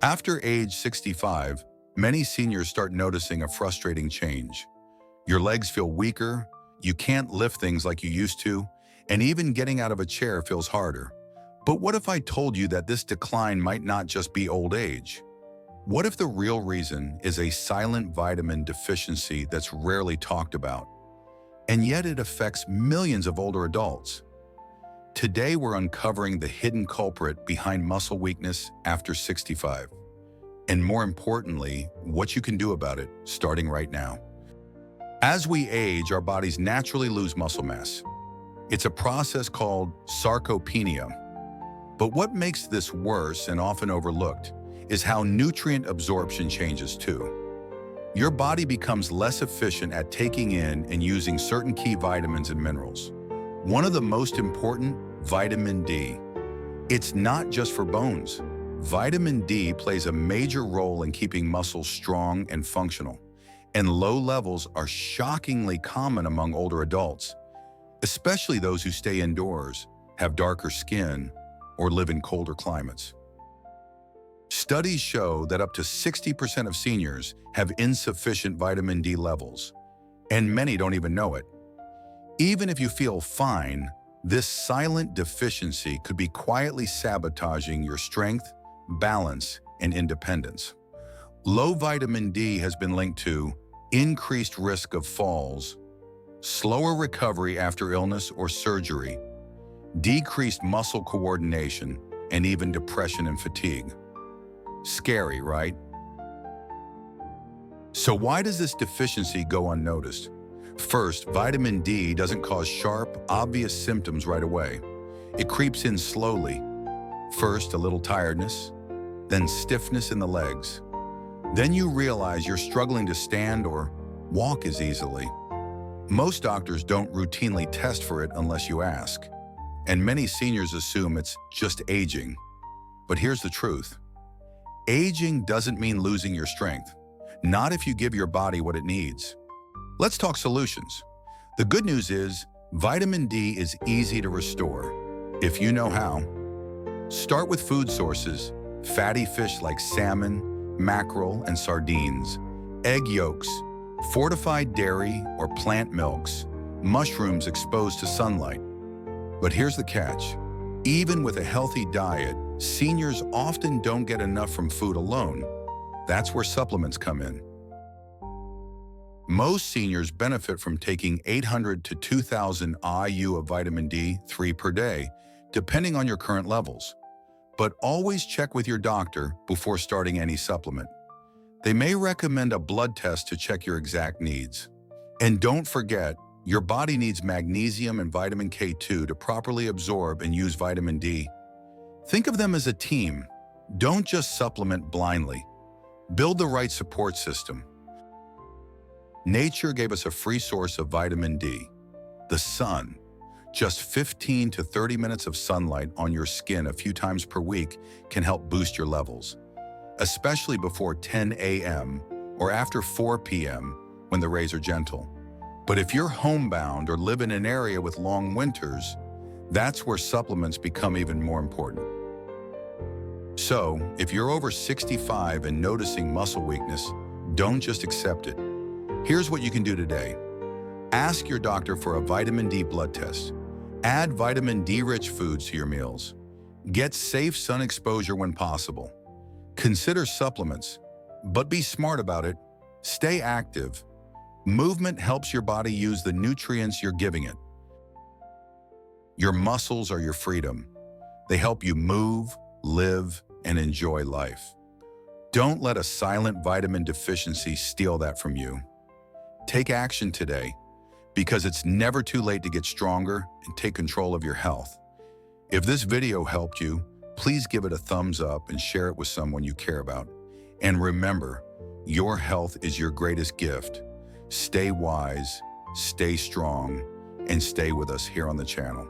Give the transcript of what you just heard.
After age 65, many seniors start noticing a frustrating change. Your legs feel weaker, you can't lift things like you used to, and even getting out of a chair feels harder. But what if I told you that this decline might not just be old age? What if the real reason is a silent vitamin deficiency that's rarely talked about, and yet it affects millions of older adults? Today we're uncovering the hidden culprit behind muscle weakness after 65. And more importantly, what you can do about it starting right now. As we age, our bodies naturally lose muscle mass. It's a process called sarcopenia. But what makes this worse and often overlooked is how nutrient absorption changes too. Your body becomes less efficient at taking in and using certain key vitamins and minerals. One of the most important, vitamin D. It's not just for bones. Vitamin D plays a major role in keeping muscles strong and functional, and low levels are shockingly common among older adults, especially those who stay indoors, have darker skin, or live in colder climates. Studies show that up to 60% of seniors have insufficient vitamin D levels, and many don't even know it. Even if you feel fine, this silent deficiency could be quietly sabotaging your strength, balance, and independence. Low vitamin D has been linked to increased risk of falls, slower recovery after illness or surgery, decreased muscle coordination, and even depression and fatigue. Scary, right? So why does this deficiency go unnoticed? First, vitamin D doesn't cause sharp, obvious symptoms right away. It creeps in slowly. First, a little tiredness, then stiffness in the legs. Then you realize you're struggling to stand or walk as easily. Most doctors don't routinely test for it unless you ask, and many seniors assume it's just aging. But here's the truth. Aging doesn't mean losing your strength, not if you give your body what it needs. Let's talk solutions. The good news is vitamin D is easy to restore, if you know how. Start with food sources, fatty fish like salmon, mackerel, and sardines, egg yolks, fortified dairy or plant milks, mushrooms exposed to sunlight. But here's the catch. Even with a healthy diet, seniors often don't get enough from food alone. That's where supplements come in. Most seniors benefit from taking 800 to 2,000 IU of vitamin D3 per day, depending on your current levels. But always check with your doctor before starting any supplement. They may recommend a blood test to check your exact needs. And don't forget, your body needs magnesium and vitamin K2 to properly absorb and use vitamin D. Think of them as a team. Don't just supplement blindly. Build the right support system. Nature gave us a free source of vitamin D, the sun. Just 15 to 30 minutes of sunlight on your skin a few times per week can help boost your levels, especially before 10 a.m. or after 4 p.m. when the rays are gentle. But if you're homebound or live in an area with long winters, that's where supplements become even more important. So, if you're over 65 and noticing muscle weakness, don't just accept it. Here's what you can do today. Ask your doctor for a vitamin D blood test. Add vitamin D-rich foods to your meals. Get safe sun exposure when possible. Consider supplements, but be smart about it. Stay active. Movement helps your body use the nutrients you're giving it. Your muscles are your freedom. They help you move, live, and enjoy life. Don't let a silent vitamin deficiency steal that from you. Take action today, because it's never too late to get stronger and take control of your health. If this video helped you, please give it a thumbs up and share it with someone you care about. And remember, your health is your greatest gift. Stay wise, stay strong, and stay with us here on the channel.